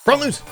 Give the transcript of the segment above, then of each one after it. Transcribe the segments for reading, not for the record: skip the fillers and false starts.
Brawl news!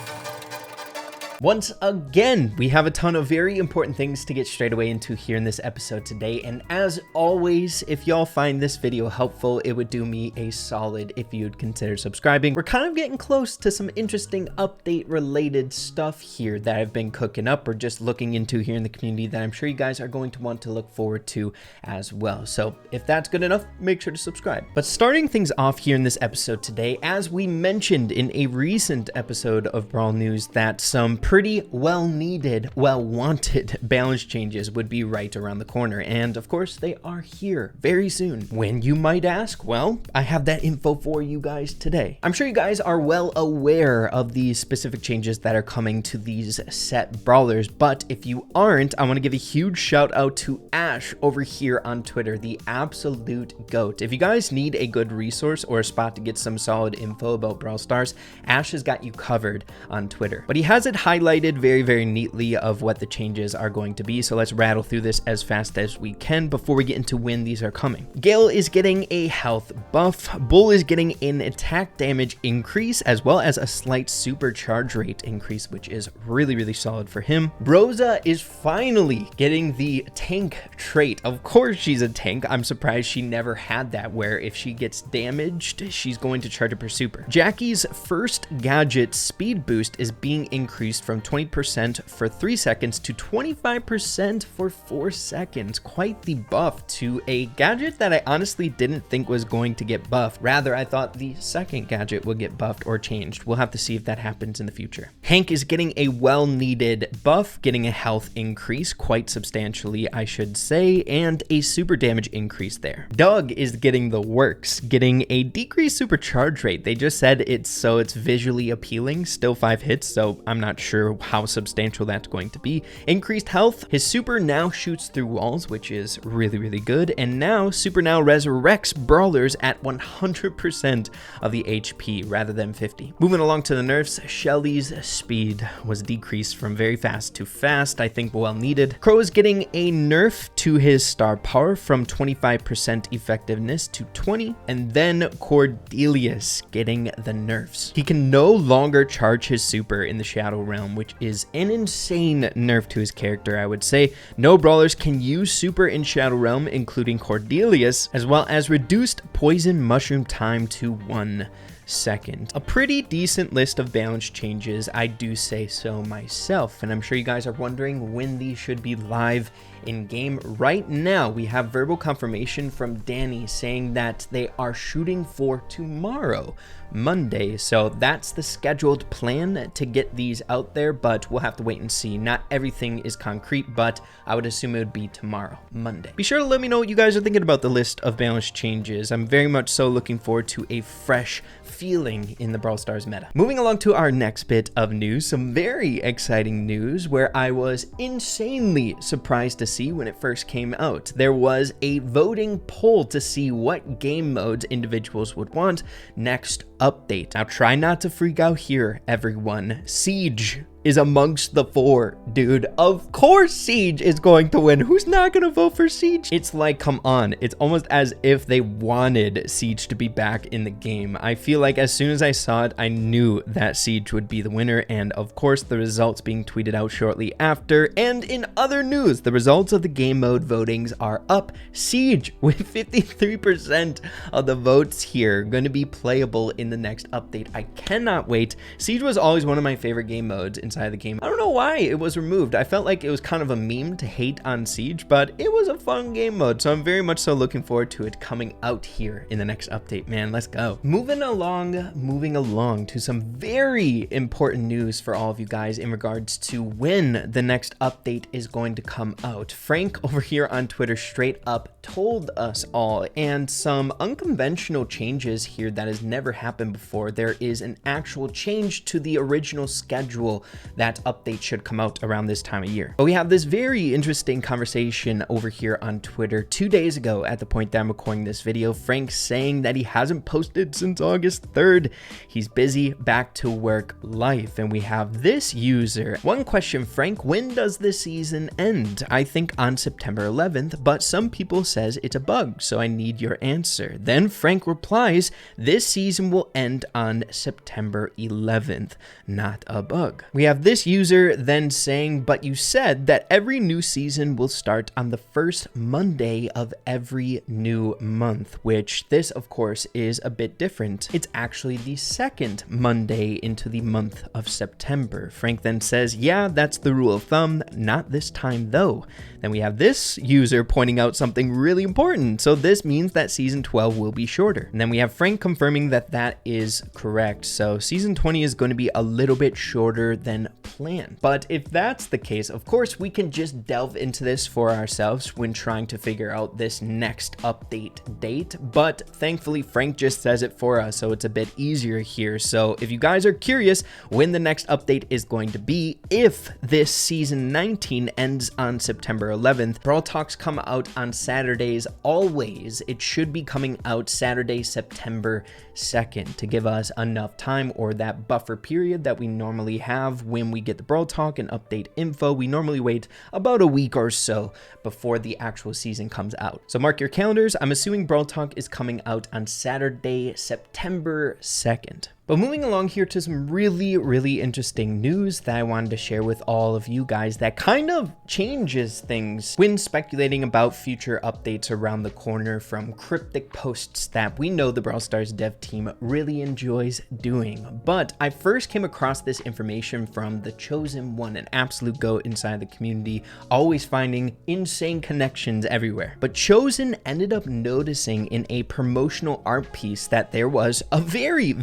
Once again, we have a ton of very important things to get straight away into here in this episode today, and as always, if y'all find this video helpful, it would do me a solid if you'd consider subscribing. We're kind of getting close to some interesting update related stuff here that I've been cooking up or just looking into here in the community that I'm sure you guys are going to want to look forward to as well. So if that's good enough, make sure to subscribe. But starting things off here in this episode today, as we mentioned in a recent episode of Brawl News, that some pretty well-needed, well-wanted balance changes would be right around the corner, and of course they are here very soon. When, you might ask? Well, I have that info for you guys today. I'm sure you guys are well aware of these specific changes that are coming to these set brawlers, but if you aren't, I want to give a huge shout out to Ash over here on Twitter, the absolute GOAT. If you guys need a good resource or a spot to get some solid info about Brawl Stars, Ash has got you covered on Twitter. But he has it highlighted very neatly of what the changes are going to be, so let's rattle through this as fast as we can before we get into when these are coming. Gale is getting a health buff, Bull is getting an attack damage increase as well as a slight supercharge rate increase, which is really solid for him. Rosa is finally getting the tank trait. Of course she's a tank. I'm surprised she never had that, where if she gets damaged she's going to charge up her super. Jackie's first gadget speed boost is being increased from 20% for 3 seconds to 25% for 4 seconds. Quite the buff to a gadget that I honestly didn't think was going to get buffed. Rather, I thought the second gadget would get buffed or changed. We'll have to see if that happens in the future. Hank is getting a well-needed buff, getting a health increase quite substantially, I should say, and a super damage increase there. Doug is getting the works, getting a decreased supercharge rate. They just said it's visually appealing, still 5 hits, so I'm not sure how substantial that's going to be. Increased health, his super now shoots through walls, which is really good, and now super now resurrects brawlers at 100% of the HP rather than 50. Moving along to the nerfs, Shelly's speed was decreased from very fast to fast, I think well needed. Crow is getting a nerf to his star power from 25% effectiveness to 20, and then Cordelius getting the nerfs. He can no longer charge his super in the Shadow Realm, which is an insane nerf to his character, I would say. No brawlers can use super in Shadow Realm, including Cordelius, as well as reduced poison mushroom time to 1 second. A pretty decent list of balance changes, I do say so myself, and I'm sure you guys are wondering when these should be live in game. Right now we have verbal confirmation from Danny saying that they are shooting for tomorrow, Monday, so that's the scheduled plan to get these out there, but we'll have to wait and see. Not everything is concrete, but I would assume it would be tomorrow, Monday. Be sure to let me know what you guys are thinking about the list of balance changes. I'm very much so looking forward to a fresh feeling in the Brawl Stars meta. Moving along to our next bit of news, some very exciting news where I was insanely surprised to see when it first came out. There was a voting poll to see what game modes individuals would want next update. Now try not to freak out here, everyone. Siege is amongst the 4, dude. Of course Siege is going to win. Who's not gonna vote for Siege? It's like, come on. It's almost as if they wanted Siege to be back in the game. I feel like as soon as I saw it, I knew that Siege would be the winner, and of course the results being tweeted out shortly after. And in other news, the results of the game mode votings are up. Siege with 53% of the votes here going to be playable in the next update. I cannot wait. Siege was always one of my favorite game modes inside of the game. I don't know why it was removed. I felt like it was kind of a meme to hate on Siege, but it was a fun game mode, so I'm very much so looking forward to it coming out here in the next update, man. Let's go. Moving along to some very important news for all of you guys in regards to when the next update is going to come out. Frank over here on Twitter straight up told us all, and some unconventional changes here that has never happened before. There is an actual change to the original schedule that update should come out around this time of year. But we have this very interesting conversation over here on Twitter 2 days ago at the point that I'm recording this video. Frank saying that he hasn't posted since August 3rd. He's busy, back to work life. And we have this user. One question, Frank, when does this season end? I think on September 11th, but some people says it's a bug, so I need your answer. Then Frank replies, this season will end on September 11th, not a bug. We have this user then saying, but you said that every new season will start on the first Monday of every new month, which this of course is a bit different. It's actually the second Monday into the month of September. Frank then says, yeah, that's the rule of thumb, not this time though. Then we have this user pointing out something really important. So this means that season 12 will be shorter. And then we have Frank confirming that that is correct. So season 20 is going to be a little bit shorter than planned. But if that's the case, of course, we can just delve into this for ourselves when trying to figure out this next update date. But thankfully, Frank just says it for us, so it's a bit easier here. So if you guys are curious when the next update is going to be, if this season 19 ends on September 11th, Brawl Talks come out on Saturdays always. It should be coming out Saturday, September 2nd to give us enough time, or that buffer period that we normally have when we get the Brawl Talk and update info. We normally wait about a week or so before the actual season comes out. So mark your calendars. I'm assuming Brawl Talk is coming out on Saturday, September 2nd. But moving along here to some really interesting news that I wanted to share with all of you guys that kind of changes things when speculating about future updates around the corner from cryptic posts that we know the Brawl Stars dev team really enjoys doing. But I first came across this information from the Chosen One, an absolute GOAT inside the community, always finding insane connections everywhere. But Chosen ended up noticing in a promotional art piece that there was a very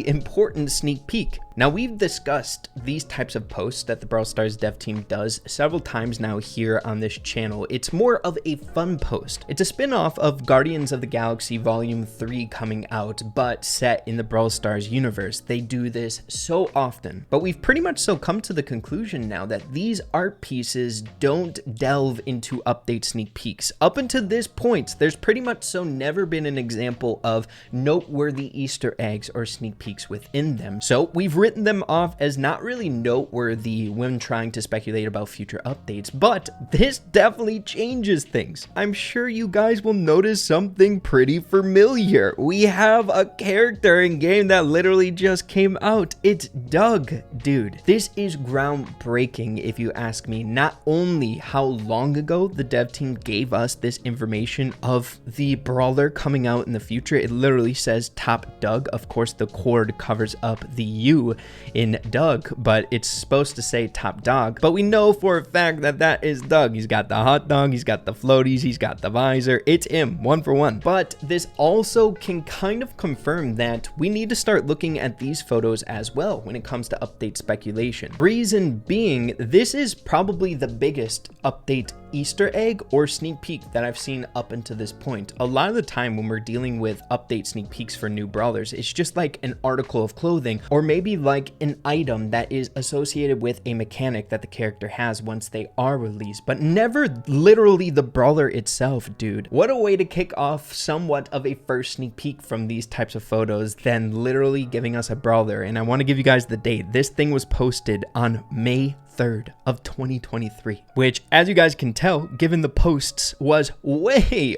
important sneak peek. Now, we've discussed these types of posts that the Brawl Stars dev team does several times now here on this channel. It's more of a fun post. It's a spin-off of Guardians of the Galaxy Volume 3 coming out, but set in the Brawl Stars universe. They do this so often, but we've pretty much so come to the conclusion now that these art pieces don't delve into update sneak peeks. Up until this point, there's pretty much so never been an example of noteworthy Easter eggs or sneak peeks within them. So we've written them off as not really noteworthy when trying to speculate about future updates, but this definitely changes things. I'm sure you guys will notice something pretty familiar. We have a character in game that literally just came out. It's Doug, dude. This is groundbreaking if you ask me. Not only how long ago the dev team gave us this information of the brawler coming out in the future, it literally says Top Doug. Of course, the cord covers up the U in Doug, but it's supposed to say Top Dog. But we know for a fact that that is Doug. He's got the hot dog, he's got the floaties, he's got the visor. It's him, 1 for 1. But this also can kind of confirm that we need to start looking at these photos as well when it comes to update speculation. Reason being, this is probably the biggest update Easter egg or sneak peek that I've seen up until this point. A lot of the time when we're dealing with update sneak peeks for new brawlers, it's just like an article of clothing, or maybe like an item that is associated with a mechanic that the character has once they are released, but never literally the brawler itself, dude. What a way to kick off somewhat of a first sneak peek from these types of photos than literally giving us a brawler. And I want to give you guys the date. This thing was posted on May 3rd of 2023, which, as you guys can tell, given the posts, was way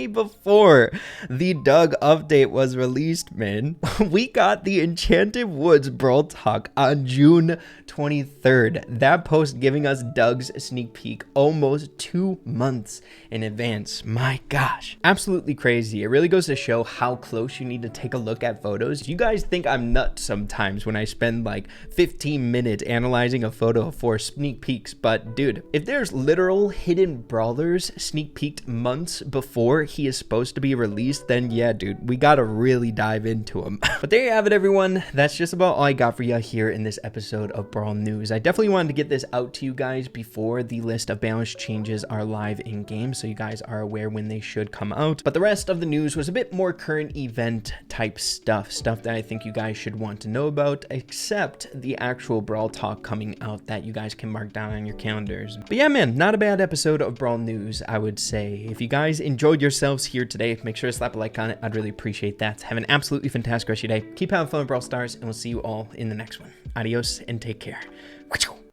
before the Doug update was released, man. We got the Enchanted Woods Brawl Talk on June 23rd. That post giving us Doug's sneak peek almost 2 months in advance. My gosh, absolutely crazy. It really goes to show how close you need to take a look at photos. You guys think I'm nuts sometimes when I spend like 15 minutes analyzing a photo of before sneak peeks, but dude, if there's literal hidden brawlers sneak peeked months before he is supposed to be released, then yeah, dude, we gotta really dive into him. But there you have it, everyone. That's just about all I got for you here in this episode of Brawl News. I definitely wanted to get this out to you guys before the list of balance changes are live in game, so you guys are aware when they should come out. But the rest of the news was a bit more current event type stuff that I think you guys should want to know about, except the actual Brawl talk coming out that you guys can mark down on your calendars. But yeah, man, not a bad episode of Brawl News, I would say. If you guys enjoyed yourselves here today, make sure to slap a like on it. I'd really appreciate that. Have an absolutely fantastic rest of your day. Keep having fun with Brawl Stars, and we'll see you all in the next one. Adios and take care.